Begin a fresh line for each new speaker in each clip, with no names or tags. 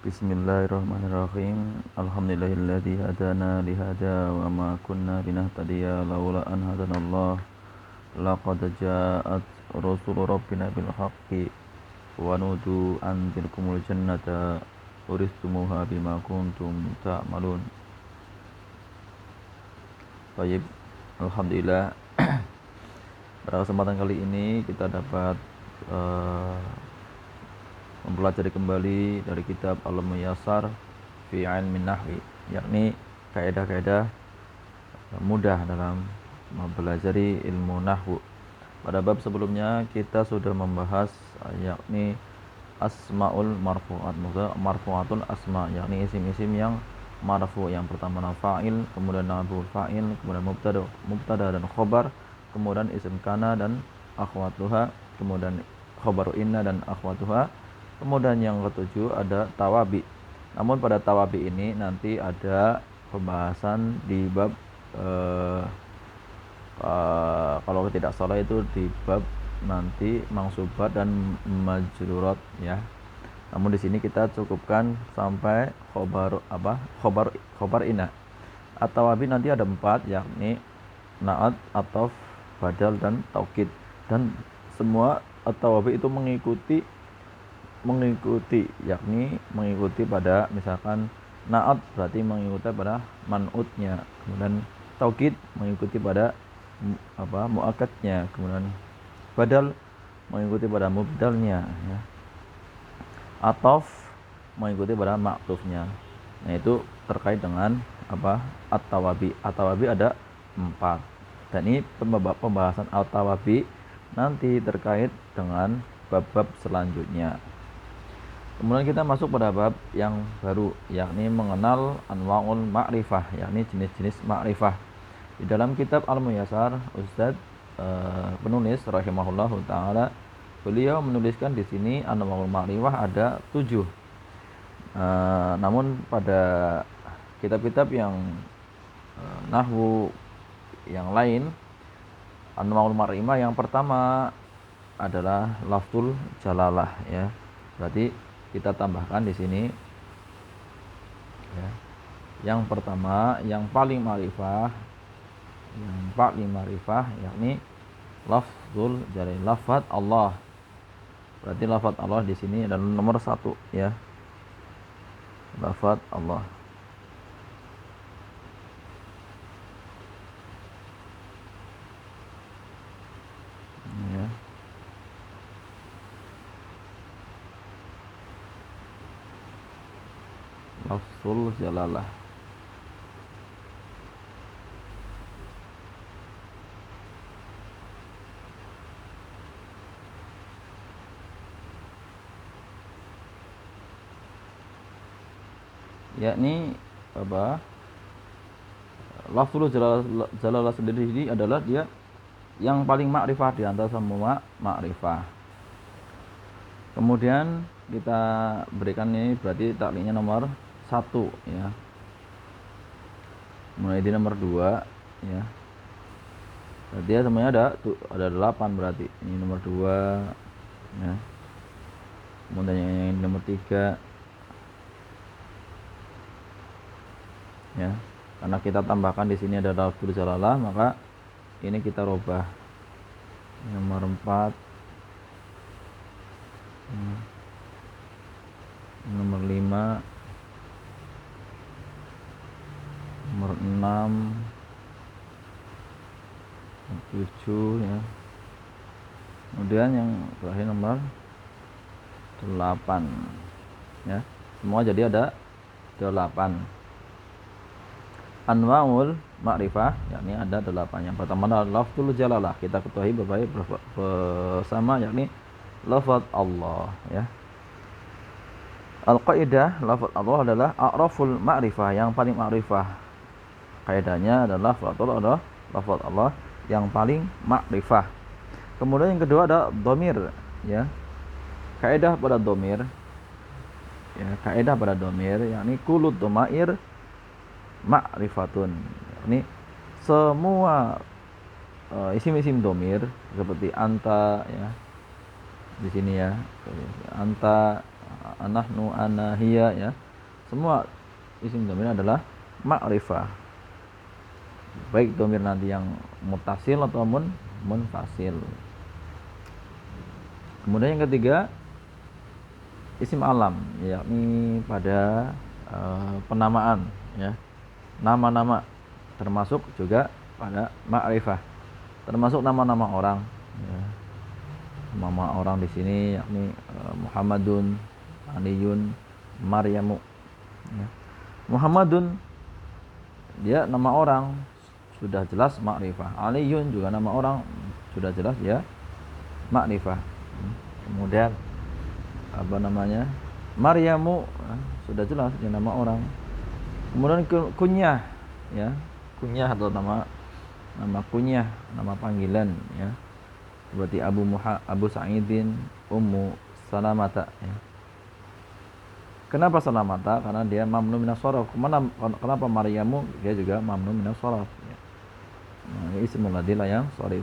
Bismillahirrahmanirrahim. Alhamdulillahilladzi hadana li hada wa ma kunna linahtadiya laula an hadanallah. Laqad ja'at rusulu rabbina bil haqqi wa nudu an tilkumul jannata uristumuha bima kuntum ta'malun. Baik, alhamdulillah. Pada kesempatan kali ini kita dapat mempelajari kembali dari kitab Al-Muyassar fi Ilmin Nahwi, yakni kaidah-kaidah mudah dalam mempelajari ilmu nahwu. Pada bab sebelumnya kita sudah membahas yakni asmaul marfu'at, marfu'atul asma, yakni isim-isim yang marfu. Yang pertama fa'il, kemudian na'ibul fa'il, kemudian mubtada dan khobar, kemudian isim kana dan akhwatuha, kemudian khobaru inna dan akhwatuha. Kemudian yang ketujuh ada tawabi. Namun pada tawabi ini nanti ada pembahasan di bab kalau tidak salah itu di bab nanti mangsubat dan majrurat ya. Namun di sini kita cukupkan sampai khobar inna. At-tawabi nanti ada 4, yakni na'at, ataf, badal dan taukid. Dan semua at-tawabi itu mengikuti yakni mengikuti pada misalkan na'at berarti mengikuti pada man'utnya, kemudian taukid mengikuti pada muakkadnya, kemudian badal mengikuti pada mubdalnya ya. Ataf mengikuti pada maktufnya. Nah, itu terkait dengan at-tawabi. At-tawabi ada 4. Dan ini pembahasan at-tawabi nanti terkait dengan bab-bab selanjutnya. Kemudian kita masuk pada bab yang baru, yakni mengenal anwa'ul ma'rifah, yakni jenis-jenis ma'rifah. Di dalam kitab Al-Muyassar, Ustadz penulis rahimahullahu taala, beliau menuliskan di sini anwa'ul ma'rifah ada 7. Namun pada kitab-kitab yang nahwu yang lain, anwa'ul ma'rifah yang pertama adalah lafzul jalalah ya. Berarti kita tambahkan di sini ya. Yang pertama, yang paling ma'rifah yakni lafzul jalalain, lafaz Allah. Berarti lafaz Allah di sini adalah nomor 1 ya. Lafaz Allah. Ya. Lafzul jalalah. Yakni lafzul jalalah sendiri ini adalah dia yang paling ma'rifah di antara semua ma'rifah. Kemudian kita berikan ini berarti taklidnya nomor 1 ya. Mulai di nomor 2 ya. Berarti ya semuanya ada 8 berarti. Ini nomor 2 ya. Kemudian yang nomor 3 ya. Karena kita tambahkan di sini ada lafzul jalalah, maka ini kita rubah. Nomor 4, nomor 5, nomor 6, 7 ya. Kemudian yang terakhir nomor 8 ya. Semua jadi ada 8 anwa'ul ma'rifah, yakni ada 8. Yang pertama adalah lafzul jalalah. Kita ketahui bersama yakni lafaz Allah ya. Al-qaidah lafaz Allah adalah a'raful ma'rifah, yang paling ma'rifah. Kaidahnya adalah lafaz Allah yang paling ma'rifah. Kemudian yang kedua ada dhamir ya. Kaidah pada dhamir ya, kaidah pada dhamir yakni kullu dhamair ma'rifatun. Ini semua isim-isim dhamir seperti anta ya. Di sini ya. Anta, nahnu, ana, hiya ya. Semua isim dhamir adalah ma'rifah. Baik dhamir nanti yang mutasil atau munfasil. Kemudian yang ketiga isim alam, yakni pada penamaan ya. Nama-nama termasuk juga pada ma'rifah. Termasuk nama-nama orang ya. Nama orang di sini yakni Muhammadun, Aliyun, Maryamu ya. Muhammadun dia nama orang sudah jelas ma'rifah. Aliyun juga nama orang sudah jelas ya ma'rifah. Kemudian apa namanya? Maryamu sudah jelas dia nama orang. Kemudian kunyah ya. Kunyah atau nama kunyah, nama panggilan ya. Seperti Abu Sa'idin, Ummu Salamata ya. Kenapa Salamata? Karena dia mamnu minas sharaf. Kenapa Maryamu? Dia juga mamnu minas sharaf ya. Nah, ismul ladzi la yang sharif.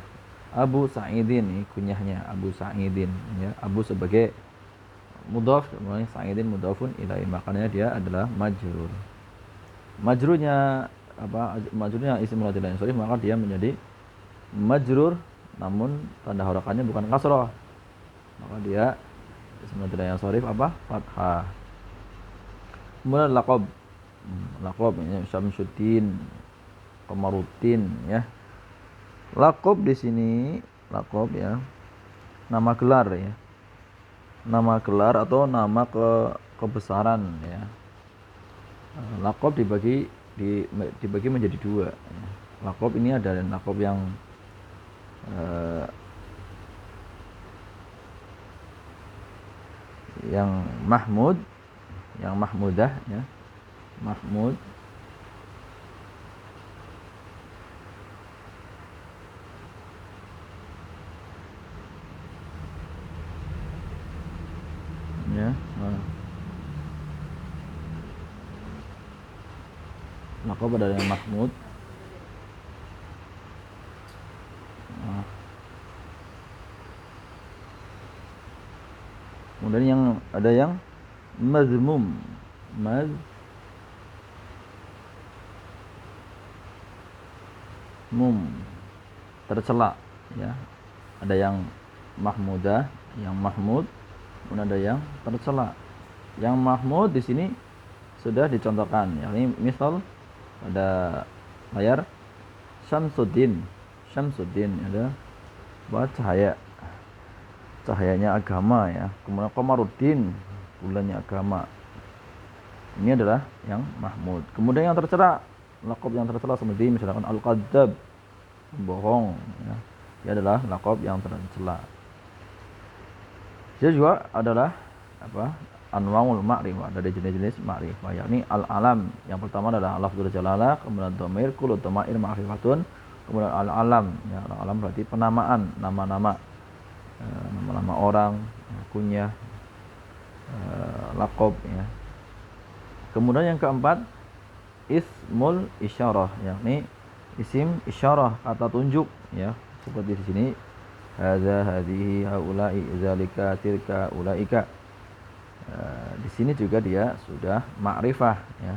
Abu Sa'idin ini kunyahnya Abu Sa'idin ya. Abu sebagai mudhaf, kemudian Sa'idin mudhafun ilaihi, makanya dia adalah majrur. Majrurnya apa? Majrurnya ismul ladzi la yang sharif, maka dia menjadi majrur namun tanda harakannya bukan kasrah. Maka dia ismul ladzi la yang sharif apa? Fathah. Kemudian laqab. Laqab ya Syamsuddin, Qamaruddin ya. Laqab di sini laqab ya. Nama gelar ya. Nama gelar atau nama kebesaran ya. Laqab dibagi menjadi dua ya. Laqab ini ada laqab yang mahmud, yang mahmudah ya. Mahmud ya. Laqab ada yang mahmud. Kemudian yang ada yang mazmum, tercela ya. Ada yang mahmudah, yang mahmud, kemudian ada yang tercela. Yang mahmud di sini sudah dicontohkan, yakni misal pada layar Syamsuddin ada buat cahayanya agama ya. Kemudian Qamaruddin bulannya agama. Ini adalah yang mahmud. Kemudian yang tercela, laqab yang tercela seperti misalkan al-kadzdzab, bohong ya. Dia adalah laqab yang tercela. Dia juga adalah apa? Anwaul ma'rifah, ada jenis-jenis ma'rifah, yakni al-alam. Yang pertama adalah lafdzul jalalah, kemudian dhamir, kullu dhamair ma'rifatun, kemudian al-alam ya. Al-alam berarti penamaan, nama-nama orang, kunyah, laqab ya. Kemudian yang keempat ismul isyarah, yakni isim isyarah, kata tunjuk ya. Seperti di sini hadza, hadhihi, haula'i, zalika, tilka, ulaika. Di sini juga dia sudah ma'rifah ya.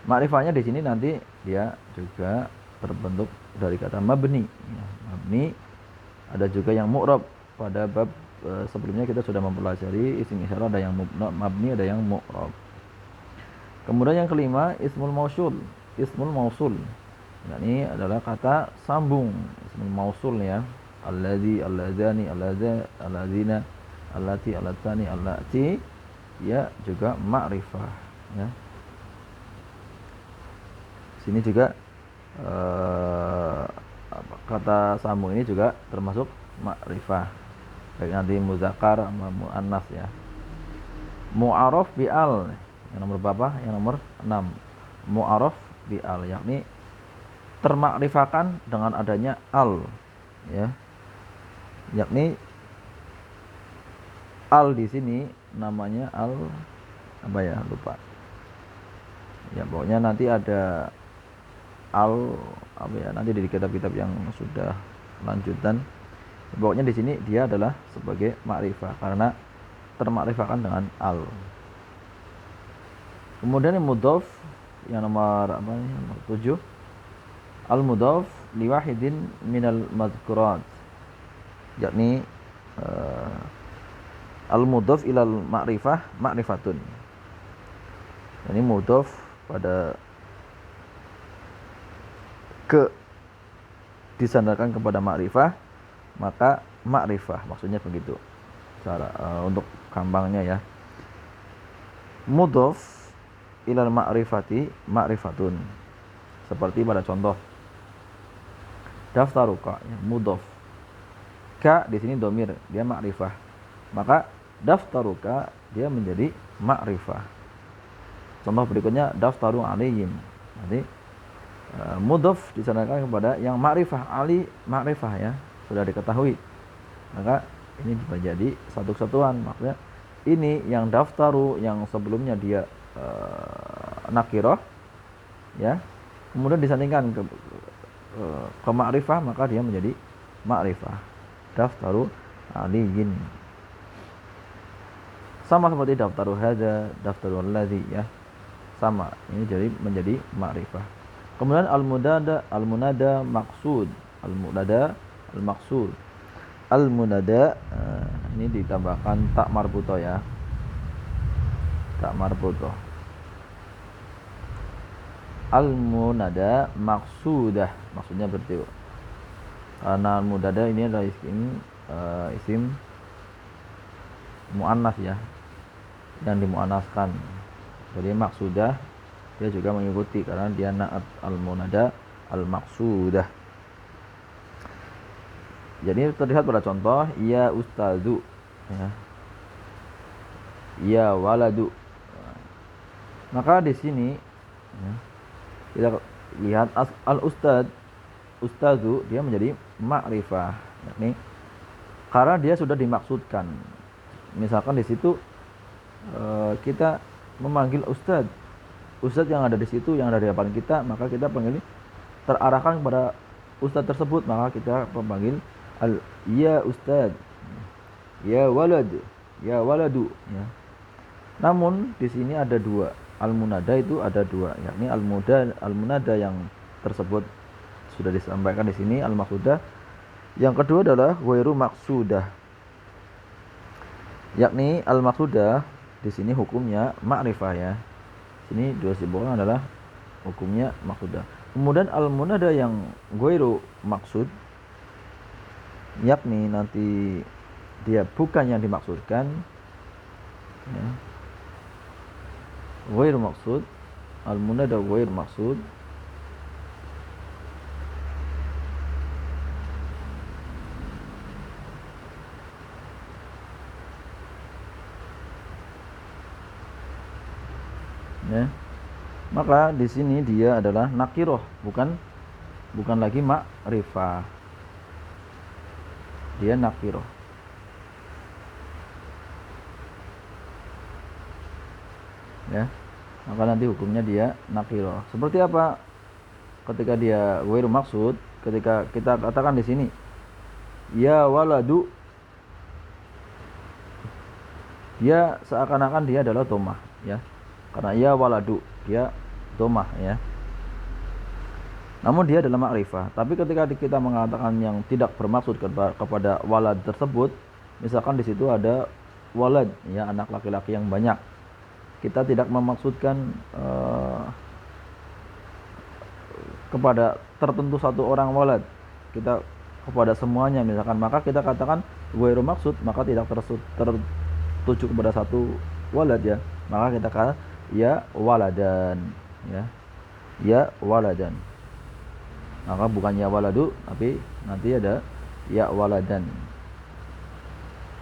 Ma'rifahnya di sini nanti dia juga terbentuk dari kata mabni ya. Mabni, ada juga yang mu'rab. Pada bab sebelumnya kita sudah mempelajari isim isyarah, ada yang mabni, ada yang mu'rab. Kemudian yang kelima ismul mausul. Ismul mausul, ini adalah kata sambung. Ismul mausul ya. Alladzi, alladzani, alladzina, allati, allatani, allati, ya juga ma'rifah ya. Sini juga kata sambung ini juga termasuk ma'rifah. Baik nanti muzakkar sama muannas ya. Mu'arraf bi al. Yang nomor berapa? Yang nomor 6. Mu'arraf bi al, yakni termakrifahkan dengan adanya al ya. Yakni al di sini namanya al apa ya, lupa ya, pokoknya nanti ada al apa ya, nanti di kitab-kitab yang sudah lanjutan. Pokoknya di sini dia adalah sebagai makrifah karena termakrifahkan dengan al. Kemudian mudhof yang nomor apa ini? Nomor 7. Al mudhof liwahidin minal madhkurat. Yakni al mudhof ilal ma'rifah ma'rifatun. Ini mudhof pada disandarkan kepada ma'rifah, maka ma'rifah maksudnya begitu. Cara untuk gampangnya ya. Mudhof ilal ma'rifati ma'rifatun. Seperti pada contoh daftaruka ya, mudhof. Ka di sini domir, dia ma'rifah. Maka daftaruka dia menjadi ma'rifah. Contoh berikutnya daftaru alihim. Nanti mudhof disandarkan kepada yang ma'rifah, ali ma'rifah ya, sudah diketahui. Maka ini menjadi satu kesatuan. Maksudnya ini yang daftaru yang sebelumnya dia nakirah ya, kemudian disandingkan ke ma'rifah, maka dia menjadi ma'rifah. Daftaru aliyin. Sama seperti daftaru hadza, daftaru alladzi ya. Sama, ini jadi menjadi ma'rifah. Kemudian al-munada maqsud, al-munada al-maqsud. Al-munada ini ditambahkan tak marbuto ya. Tak marbuto. Al-munada maqsudah, maksudnya berarti karena al-munada ini adalah isim muannas ya, yang dimuannaskan. Jadi maqsudah dia juga mengikuti karena dia na'at al-munada al-maqsudah. Jadi terlihat pada contoh ya ustazu ya, ya waladu. Maka di sini ya, kita lihat ustazu dia menjadi ma'rifah, yakni karena dia sudah dimaksudkan. Misalkan di situ kita memanggil ustadz yang ada di situ, yang ada di hadapan kita, maka kita panggil terarahkan kepada ustadz tersebut, maka kita memanggil ya ustadz, ya walad, ya waladu ya. Namun di sini ada dua, al-munada itu ada dua, yakni al-munada yang tersebut sudah disampaikan di sini al-maqsudah. Yang kedua adalah ghairu maqsudah, yakni al-maqsudah di sini hukumnya ma'rifah ya. Sini dua sibukan adalah hukumnya maqsudah. Kemudian al-munada yang ghairu maqsud, yakni nanti dia bukan yang dimaksudkan ya. Ghairu maqsud, al-munada ghairu maqsud. Ya. Maka di sini dia adalah nakiroh, bukan lagi ma'rifah. Dia nakiroh. Ya. Maka nanti hukumnya dia nakiroh. Seperti apa? Ketika dia ghairu maksud, ketika kita katakan di sini ya waladu, dia seakan-akan dia adalah domah ya. Karena ya waladu dia domah ya. Namun dia adalah ma'rifah. Tapi ketika kita mengatakan yang tidak bermaksud kepada walad tersebut, misalkan di situ ada walad ya, anak laki-laki yang banyak, kita tidak memaksudkan kepada tertentu satu orang walad, kita kepada semuanya misalkan, maka kita katakan ghairu maksud, maka tidak tertuju kepada satu walad ya, maka kita katakan ya waladan ya, ya waladan. Maka bukan ya waladu, tapi nanti ada ya waladan.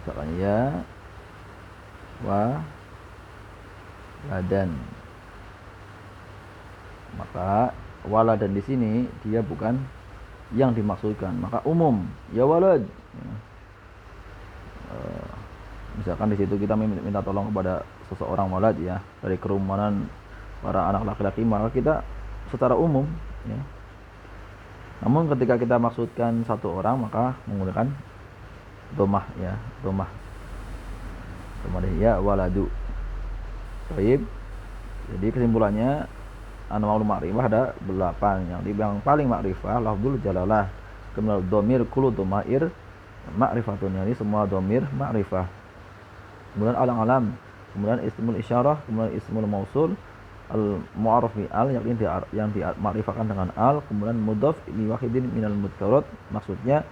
Misalkan ya waladan. Maka waladan di sini dia bukan yang dimaksudkan, maka umum ya walad ya. Misalkan di situ kita minta tolong kepada seseorang walad ya, dari kerumunan para anak laki-laki, maka kita secara umum ya. Namun ketika kita maksudkan satu orang, maka menggunakan domah ya, domah. Kemudian ya waladu. Baik. Jadi kesimpulannya anwaul ma'rifah ada 8. Yang paling ma'rifah lafzul jalalah. Kemudian dhamir kullu dhamair ma'rifatun, yani semua dhamir ma'rifah. Kemudian alam-alam, kemudian ismul isyarah, kemudian ismul mausul, al mu'arraf bi al yang dimakrifahkan dengan al, kemudian mudhaf li wahidin minal mudzarat, maksudnya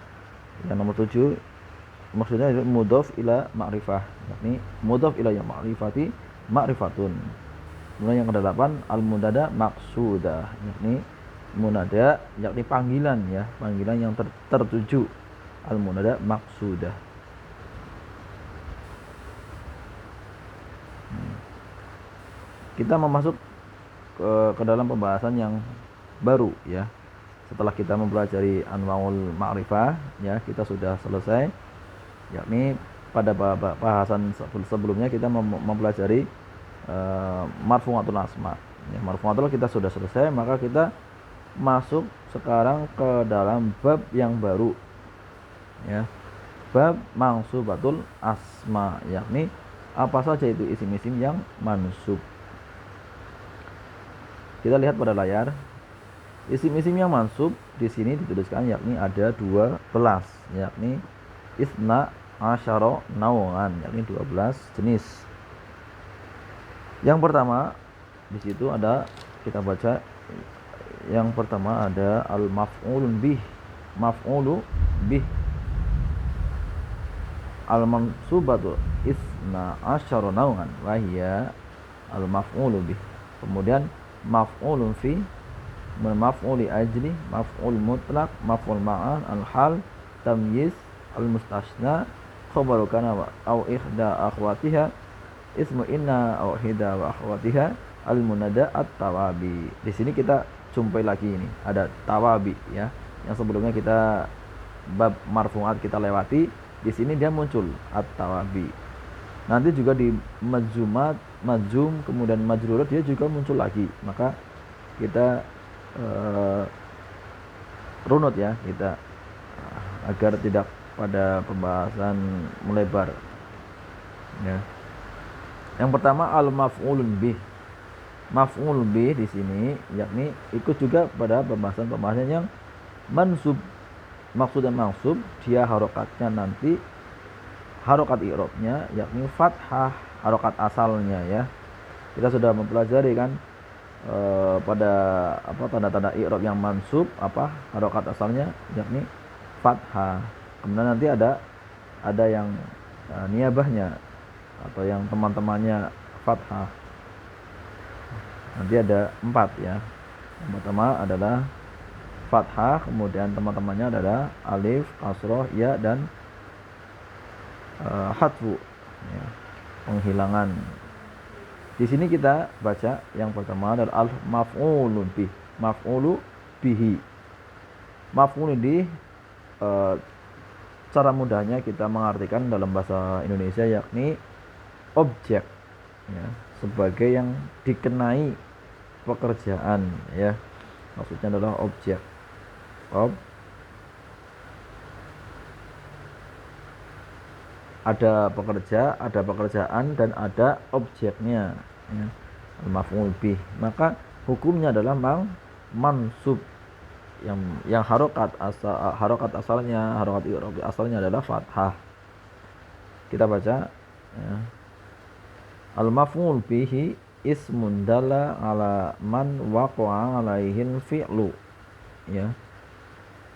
yang nomor 7 maksudnya mudhaf ila ma'rifah, yakni mudhaf ila yang ma'rifati ma'rifatun. Kemudian yang ke-8 al munada maqsudah, yakni munada yakni panggilan ya, panggilan yang tertuju, al munada maqsudah. Kita memasuk ke dalam pembahasan yang baru ya. Setelah kita mempelajari anwaul ma'rifah ya, kita sudah selesai, yakni pada bahasan sebelumnya kita mempelajari marfu'atul asma ya. Marfu'atul kita sudah selesai, maka kita masuk sekarang ke dalam bab yang baru ya, bab mansubatul asma, yakni apa saja itu isim-isim yang mansub. Kita lihat pada layar. Isim-isim yang mansub di sini dituliskan yakni ada 12, yakni isna asyara nawan, yakni 12 jenis. Yang pertama di situ ada, kita baca yang pertama ada al maf'ulun bih. Maf'ulu bih. Al mansubatu isna asyara nawan wa hiya al maf'ulu bih. Kemudian maf'ulun fi, maf'ul ajli, maf'ul mutlaq, maf'ul ma'an, al-hal, tamyiz, al-mustasna, khabaru kana au ihda akhwatiha, ismu inna au ihda wa akhwatiha, al-munada at-tawabi. Di sini kita jumpai lagi ini, ada tawabi ya. Yang sebelumnya kita bab marfu'at kita lewati, di sini dia muncul at-tawabi. Nanti juga di majzumat, majzum, kemudian majrurat dia juga muncul lagi. Maka kita runut ya, kita agar tidak pada pembahasan melebar ya. Yang pertama al maf'ulun bih. Maf'ul bih di sini yakni ikut juga pada pembahasan yang mansub. Maksud dan mansub dia harokatnya nanti harokat i'rabnya yakni fathah, harokat asalnya ya. Kita sudah mempelajari kan pada tanda-tanda i'rab yang mansub, harokat asalnya yakni fathah. Kemudian nanti ada yang niabahnya atau yang teman-temannya fathah. Nanti ada 4 ya. Yang pertama adalah fathah, kemudian teman-temannya adalah alif, kasroh, ya, dan hatfu ya, penghilangan. Di sini kita baca yang pertama adalah al maf'ulun bih. Maf'ulu bihi. Maf'ul bih cara mudahnya kita mengartikan dalam bahasa Indonesia yakni objek ya, sebagai yang dikenai pekerjaan ya. Maksudnya adalah objek. Ada pekerja, ada pekerjaan, dan ada objeknya ya. Al-maf'ul bih. Maka hukumnya adalah mansub. Yang harokat asalnya, harokat i'rab asalnya adalah fathah. Kita baca ya. Al-maf'ul bihi ismun dalla ala man waqa'a alaihin fi'lu ya.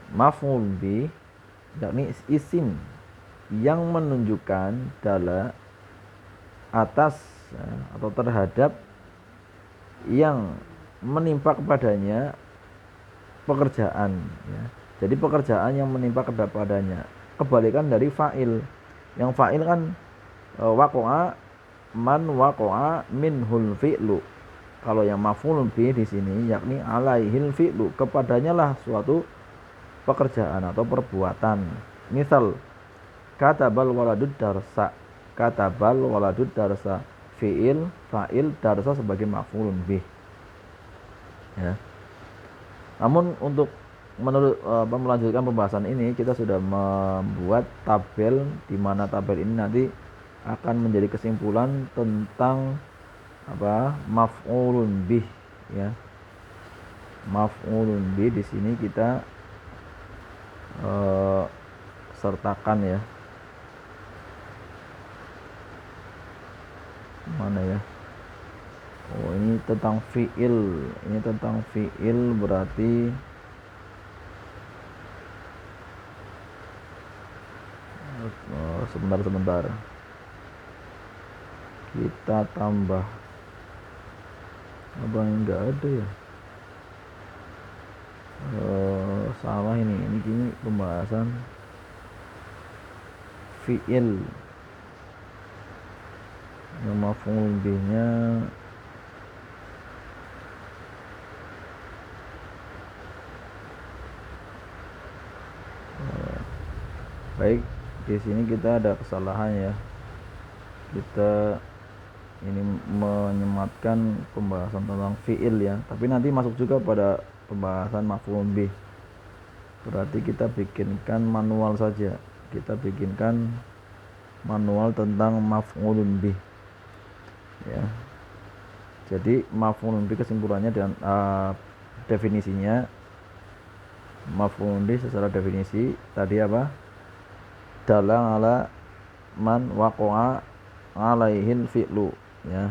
Maf'ul bih yakni isim yang menunjukkan dala atas ya, atau terhadap yang menimpa kepadanya pekerjaan ya. Jadi pekerjaan yang menimpa kepadanya, kebalikan dari fa'il. Yang fa'il kan waqa'a man waqa'a minhul fi'lu. Kalau yang maf'ul bih di sini yakni alaihil fi'lu, kepadanya lah suatu pekerjaan atau perbuatan. Misal katabal waladud darsa. Katabal waladud darsa. Fi'il, fa'il, darsa sebagai maf'ulun bih. Ya. Namun untuk melanjutkan pembahasan ini, kita sudah membuat tabel, di mana tabel ini nanti akan menjadi kesimpulan tentang apa maf'ulun bih ya. Maf'ulun bih di sini kita sertakan ya. Mana ya? Oh, ini tentang fi'il. Ini tentang fi'il berarti sebentar. Kita tambah apa yang enggak ada ya? Salah ini gini pembahasan fi'il. Yang maf'ul bihnya baik, di sini kita ada kesalahan ya. Kita ini menyematkan pembahasan tentang fi'il ya, tapi nanti masuk juga pada pembahasan maf'ul bih. Berarti kita bikinkan manual saja. Kita bikinkan manual tentang maf'ulun bih. Ya. Jadi maf'ulun bih kesimpulannya dan definisinya maf'ulun bih secara definisi tadi apa? Dalla ala man waqa'a alaihil fi'lu ya.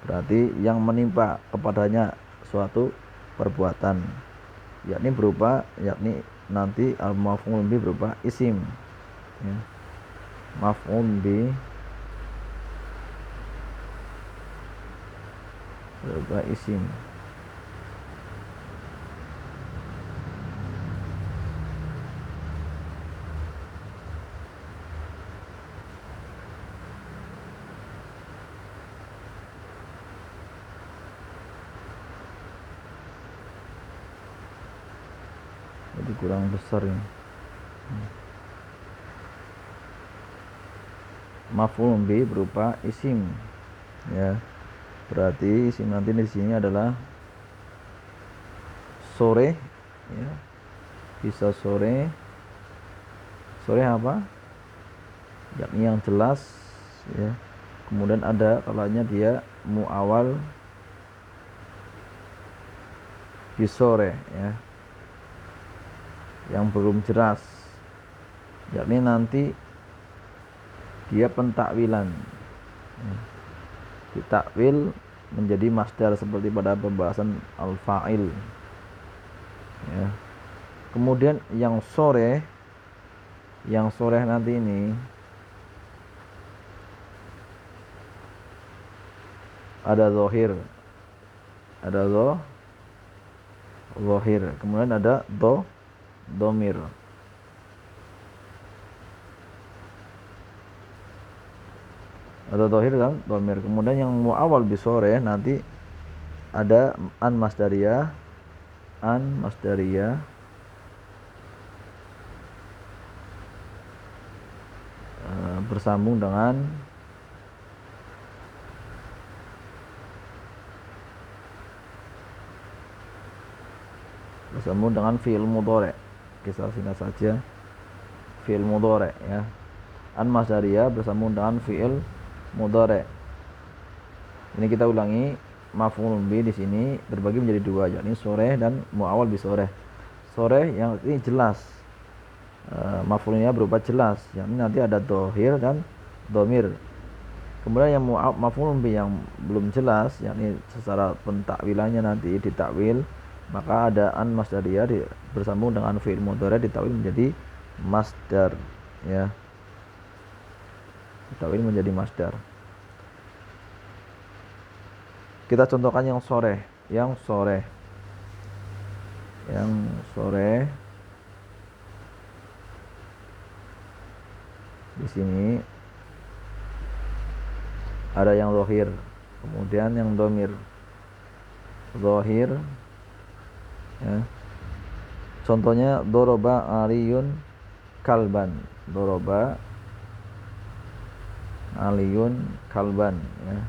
Berarti yang menimpa kepadanya suatu perbuatan yakni nanti al-maf'ul bih berupa isim ya. Maf'ul bih berupa isim. Jadi kurang besar ini. Maf'ul bih berupa isim ya. Berarti isim nanti di sini adalah sore ya. Bisa sore apa? Yakni yang jelas ya. Kemudian ada kalanya dia muawal bisore ya. Yang belum jelas. Yakni nanti dia pentakwilan. Ditakwil menjadi masdar seperti pada pembahasan al-fa'il ya. Kemudian yang sore nanti ini ada zahir, kemudian ada domir. Ada zahir dan domir. Kemudian yang muawal bisore nanti ada an masdariyah bersambung dengan fi'il mudhari'. Kita singkat saja fi'il mudhari' ya. An masdariyah bersambung dengan fi'il mudhari'. Ini kita ulangi, maf'ul bih di sini terbagi menjadi dua, yakni sore dan muawal bisore. Sore yang ini jelas, maf'ulnya berupa jelas, yakni nanti ada dohir dan domir. Kemudian yang maf'ul bih yang belum jelas, yakni secara pentakwilannya nanti ditakwil, maka ada an masdariyah bersambung dengan fi'il mudhari' ditakwil menjadi masdar ya. Ditakwil menjadi masdar. Kita contohkan yang sore di sini ada yang zahir, kemudian yang domir. Zahir ya. Contohnya doroba aliyun kalban ya.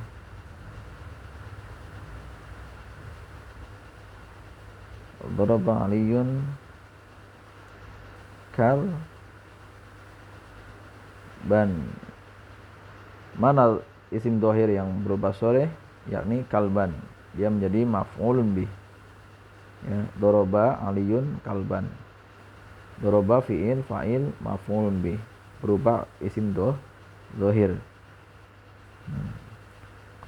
Doroba aliyun kalban. Mana isim dohir yang berubah sore, yakni kalban, dia menjadi maf'ulun bih. Ya, doroba aliyun kalban. Doroba fi'il fa'il maf'ulun bih, berubah isim dohir.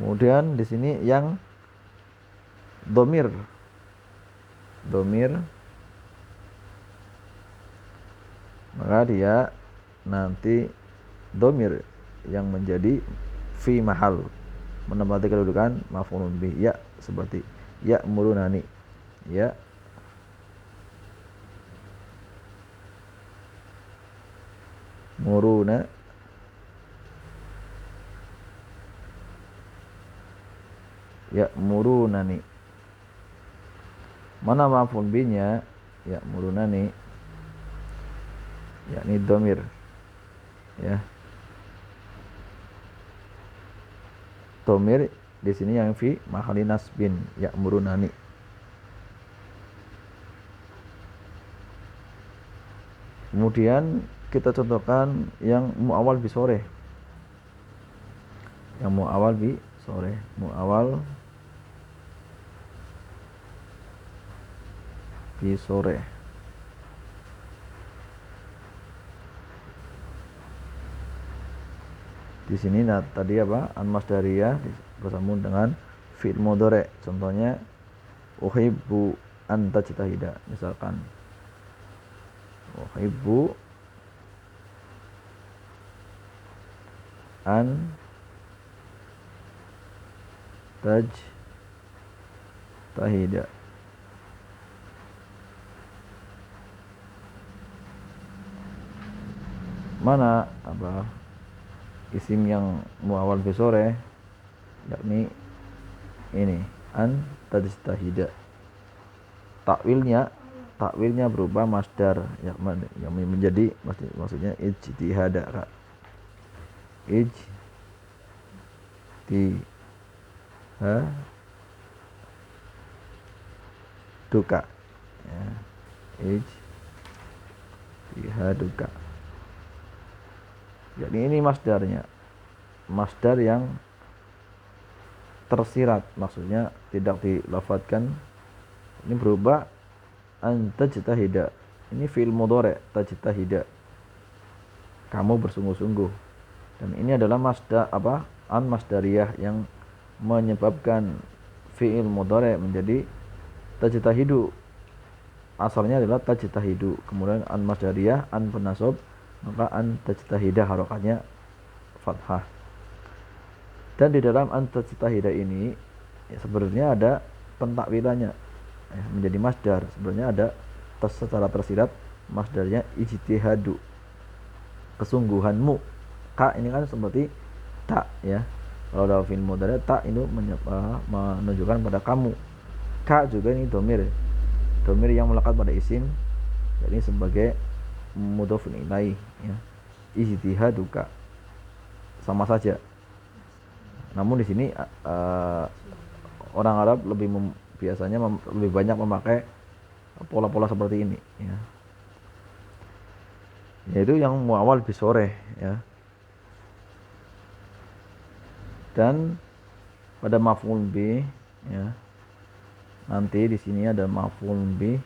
Kemudian di sini yang domir, maka dia nanti domir yang menjadi fi mahal, menempati kedudukan maf'ulun bih. Ya, seperti ya murunani, ya muruna, ya murunani. Mana maf'ul bihnya? Ya murunani, yakni domir, ya domir di sini yang fi mahali nasbin, ya murunani. Kemudian kita contohkan yang muawal bi sore, yang muawal bi sore, muawal bi sore. Di sini tadi apa? An masdariyah bersambung dengan fi'il mudhari'. Contohnya uhibbu an tajtahida, misalkan uhibbu an tajtahida. Mana apa isim yang muawal bi sore, yakni ini an tajtahida. Takwilnya berubah masdar yang menjadi maksudnya ijtihada, Kak. Ijtihaduka, ya. Ijtihaduka, jadi ini masdarnya, masdar yang tersirat, maksudnya tidak dilafadzkan. Ini berubah an tajtahida, ini fi'il mudhari' tajtahida, kamu bersungguh-sungguh. Dan ini adalah masdar apa? An masdariyah yang menyebabkan fi'il mudhari' menjadi tajtahidu. Asalnya adalah tajtahidu, kemudian an masdariyah, an penasab, maka an tajtahida harokatnya fathah. Dan di dalam an tajtahida ini ya, sebenarnya ada pentakwilannya, ya, menjadi masdar. Sebenarnya ada secara tersirat masdarnya ijtihadu, kesungguhanmu. Ka ini kan seperti tak, ya. Kalau dalam fi'il mudhari' tak itu menunjukkan pada kamu. Ka juga ini domir yang melekat pada isim, jadi sebagai mudhofun ilaih, ya. Ijtihaduka sama saja. Namun di sini orang Arab biasanya lebih banyak memakai pola-pola seperti ini, ya. Yaitu yang muawal bi sore, ya. Dan pada maf'ul bi, ya. Nanti di sini ada maf'ul bi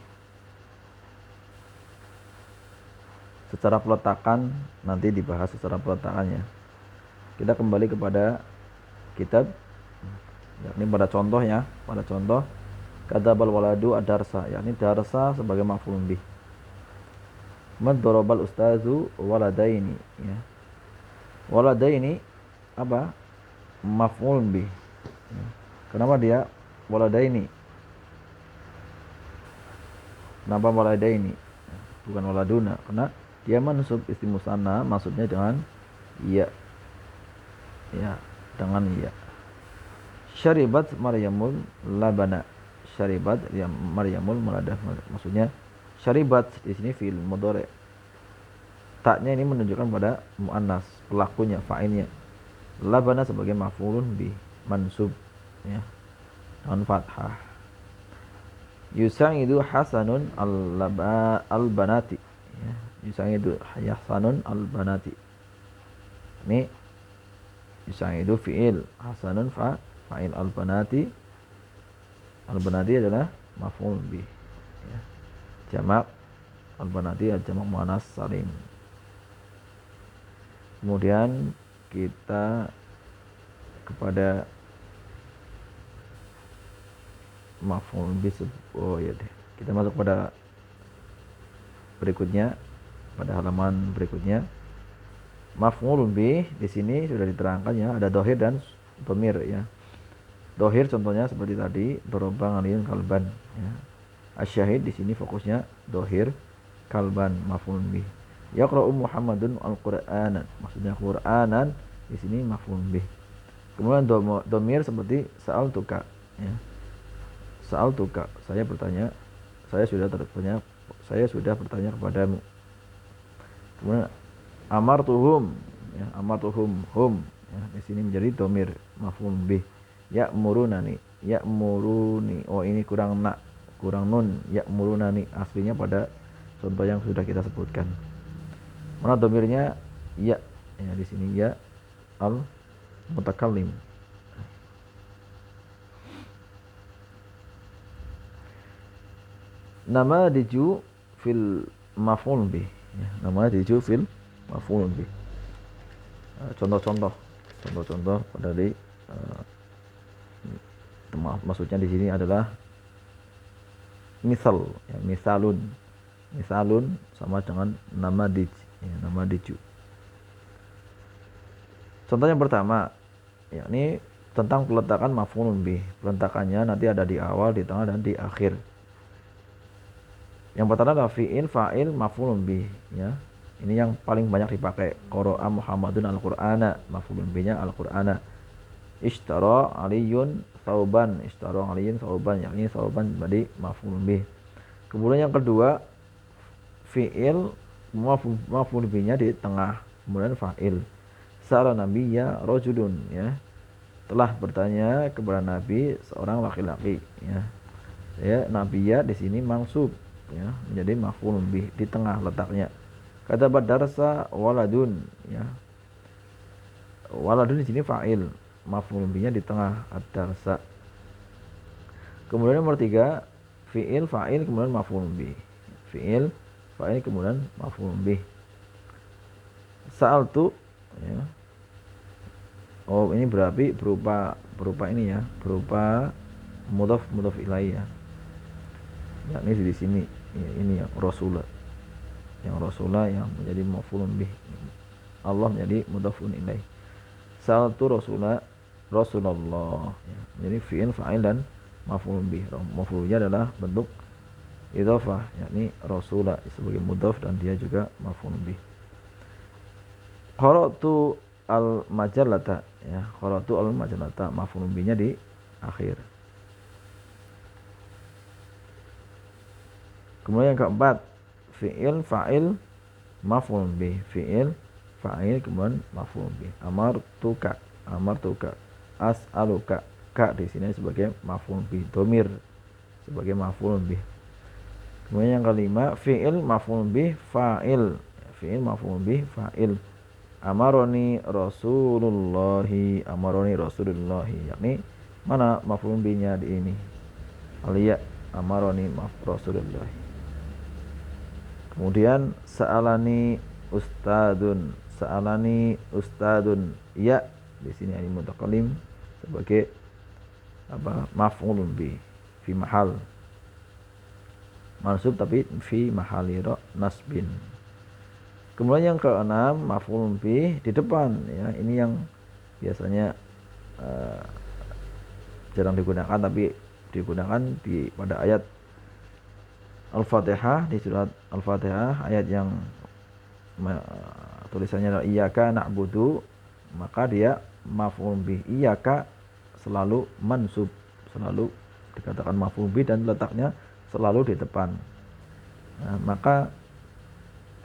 secara peletakan, nanti dibahas secara peletakannya. Kita kembali kepada kitab, yakni pada contohnya, pada contoh kadzabal waladu ad-darsa, yakni darsa sebagai maf'ul bih. Maddarabal ustazu waladaini, ya. Waladaini apa? Maf'ul bih. Ya. Kenapa dia waladaini? Kenapa waladaini? Bukan waladuna, karena dia mansub isim musanna, maksudnya dengan ya. Ya, dengan ya. Syaribat Maryamul labana. Syaribat ya Maryamul meladah. Maksudnya syaribat di sini fi'il mudhari'. Taknya ini menunjukkan pada muannas, pelakunya, fa'ilnya. Labana sebagai maf'ulun bi, mansub, ya, dengan fathah. Yusa'idu Hasanun al-banati, ya. Yusa'idu Hasanun al-banati. Ini Yusa'idu fi'il, hasanun fa'il. Al-banati adalah maf'ul bih. Ya. Jamak al-banati adalah jamak muannas salim. Kemudian kita kepada maf'ul bih. Oh ya deh. Kita masuk pada berikutnya, pada halaman berikutnya. Maf'ul bih di sini sudah diterangkan ya, ada dohir dan dhamir ya. Dohir contohnya seperti tadi, dorobang aliyun kalban ya. Asyahid di sini fokusnya dohir kalban maf'ul bih. Yaqra'u Muhammadun al-Qur'ana, maksudnya Qur'anan di sini maf'ul bih. Kemudian dhamir seperti sa'altuka ya. Sa'altuka, saya bertanya, saya sudah bertanya kepadamu. Kemudian amartuhum ya, amartuhum hum ya, di sini menjadi dhamir maf'ul bih. Ya'murunani, ya'muruni, oh ini kurang nun, ya'murunani aslinya pada contoh yang sudah kita sebutkan. Mana dhamirnya ya, ya di sini ya al mutakallim. Nama diju fil maf'ul bih ya, nama diju fil maf'ul bih. Contoh-contoh pada maksudnya di sini adalah misal ya, misalun sama dengan nama dij ya, nama diju. Contoh yang pertama yakni tentang peletakan maf'ul bih. Peletakannya nanti ada di awal, di tengah dan di akhir. Yang pertama adalah fi'il, fa'il, maf'ul bih ya. Ini yang paling banyak dipakai. Qara'a Muhammadun al-Qur'ana, maf'ul bihnya al-Qur'ana. Ishtara Aliyun sauban, ishtara Aliyun sauban, yakni sauban berarti maf'ul bih. Kemudian yang kedua fi'il, maf'ul bihnya di tengah, kemudian fa'il. Sa'ala nabiyya rajulun ya. Telah bertanya kepada Nabi seorang laki-laki ya. Ya, nabiyya di sini mansub ya, menjadi maf'ul bih di tengah letaknya. Kata badarsa waladun ya. Waladun di sini fa'il, maf'ul bihnya di tengah ad-darsa. Kemudian nomor 3 fi'il, fa'il, kemudian maf'ul bih. Fi'il, fa'il, kemudian maf'ul bih. Sa'altu ya. Oh, ini berarti berupa ini ya, berupa mudhaf ilaih ya. Yakni di sini ya, ini yang Rasulullah. Yang Rasulullah yang menjadi maf'ul bih. Allah menjadi mudhafun ilaih. Sa'altu Rasulullah ya. Jadi fi'il, fa'il dan maf'ul bih. Maf'ulnya adalah bentuk idhofah, yakni Rasulullah sebagai mudhaf dan dia juga maf'ul bih. Qara'tu al-majallata ya, qara'tu al-majallata, maf'ul bihnya di akhir. Kemudian yang keempat fi'il, fa'il, maf'ul bih. Fi'il, fa'il, kemudian maf'ul bih. Amartuka, as'aluka, ka di sini sebagai maf'ul bih, dhamir sebagai maf'ul bih. Kemudian yang kelima fi'il, maf'ul bih, fa'il. Fi'il, maf'ul bih, fa'il. Amaroni Rasulullahi, yakni mana maf'ul bihnya di ini? Aliya, amaroni Rasulullahi. Kemudian sa'alani ustadun ya, di sini ini mutakallim sebagai apa? Maf'ul bih fi mahal mansub tapi fi mahali nasbin. Kemudian yang keenam maf'ul bih di depan ya, ini yang biasanya jarang digunakan tapi digunakan pada ayat Al-Fatihah, di surat Al-Fatihah ayat yang tulisannya adalah iyyaka na'budu, maka dia maf'ul bih. Iyyaka selalu mansub, selalu dikatakan maf'ul bih dan letaknya selalu di depan. Nah, maka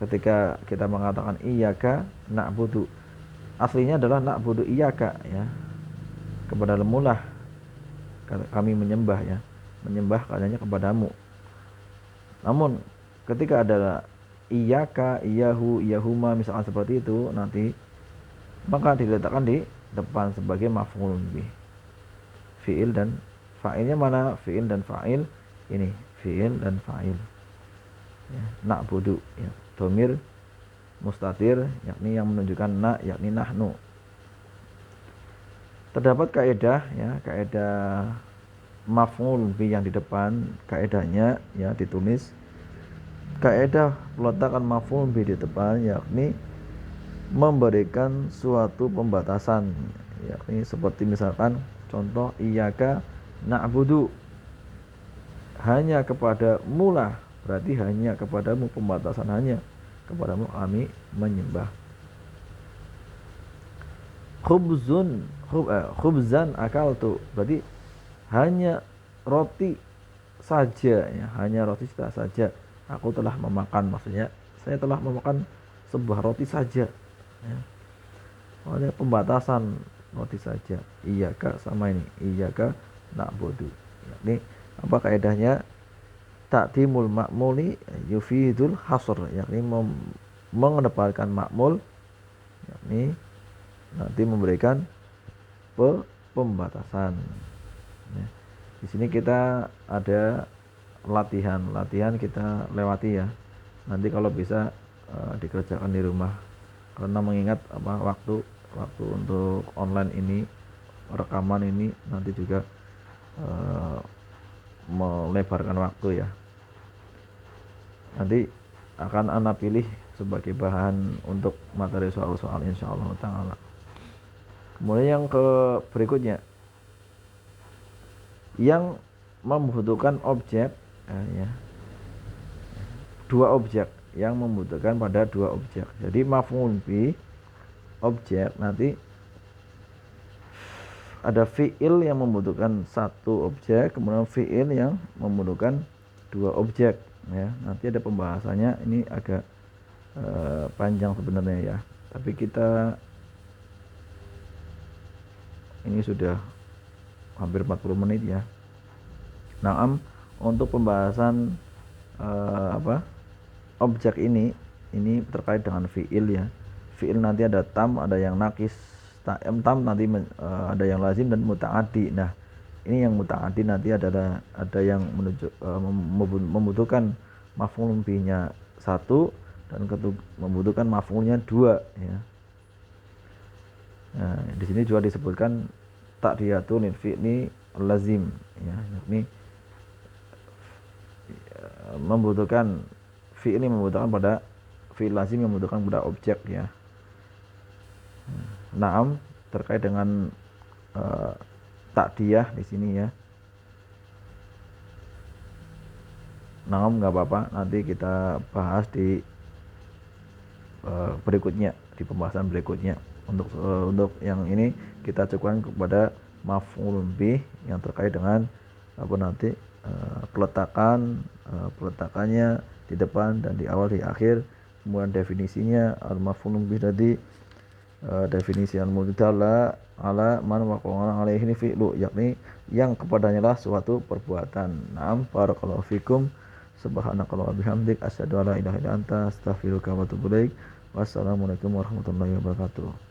ketika kita mengatakan iyyaka na'budu, aslinya adalah na'budu iyyaka ya. Kepada lemulah kami menyembah ya, menyembah katanya kepadamu. Namun ketika ada iyyaka, iyyahu, iyyahuma misalkan seperti itu nanti, maka diletakkan di depan sebagai maf'ulun bih. Fi'il dan fa'ilnya mana? Fi'il dan fa'il ini, fi'il dan fa'il. Ya, na'budu ya. Dhamir mustatir yakni yang menunjukkan na yakni nahnu. Terdapat kaidah ya, kaidah maf'ul bih yang di depan, kaidahnya ya ditulis kaidah peletakan maf'ul bih di depan yakni memberikan suatu pembatasan, yakni seperti misalkan contoh iyyaka na'budu, hanya kepada mulah, berarti hanya kepadamu, pembatasan hanya kepadamu kami menyembah. Khubzan akaltu, berarti hanya roti saja ya, hanya roti saja aku telah memakan, maksudnya saya telah memakan sebuah roti saja ya. Oleh pembatasan roti saja. Iyyaka sama ini, iyyaka na'budu. Ini apa kaidahnya? Ta'dimul ma'muli yufidul hasr, yakni mengedepankan ma'mul yakni nanti memberikan pembatasan. Ya. Di sini kita ada latihan kita lewati ya. Nanti kalau bisa dikerjakan di rumah. Karena mengingat waktu untuk online ini, rekaman ini nanti juga melebarkan waktu ya. Nanti akan Anda pilih sebagai bahan untuk materi soal-soal insyaallah ta'ala. Kemudian yang ke berikutnya, yang membutuhkan objek ya, dua objek, yang membutuhkan pada dua objek. Jadi maf'ul bih objek, nanti ada fi'il yang membutuhkan satu objek, kemudian fi'il yang membutuhkan dua objek ya. Nanti ada pembahasannya, ini agak panjang sebenarnya ya, tapi kita ini sudah hampir 40 menit ya. Nah, untuk pembahasan objek ini terkait dengan fi'il ya. Fi'il nanti ada tam, ada yang nakis. Tam nanti ada yang lazim dan muta'addi. Nah, ini yang muta'addi nanti ada yang membutuhkan maf'ul bihnya satu dan membutuhkan maf'ulnya dua ya. Nah, di sini juga disebutkan ta'diyatun lil fi'li lazim ya, yakni membutuhkan fi'il ini membutuhkan pada fi'il lazim yang membutuhkan pada objek ya. Naam, terkait dengan takdiyah di sini ya. Naam, nggak apa-apa, nanti kita bahas di berikutnya, di pembahasan berikutnya. Untuk yang ini kita cukupkan kepada maf'ul bih yang terkait dengan nanti peletakannya di depan dan di awal, di akhir. Kemudian definisinya al-maf'ul bih tadi, definisi al-mudalla ala man waqa'a alaihi fi'lu, yakni yang kepadanya lah suatu perbuatan. Naam, barakallahu fikum, subhanakallahumma bihamdik, asyhadu an la ilaha illa anta, astaghfiruka wa atubu ilaik. Wassalamualaikum warahmatullahi wabarakatuh.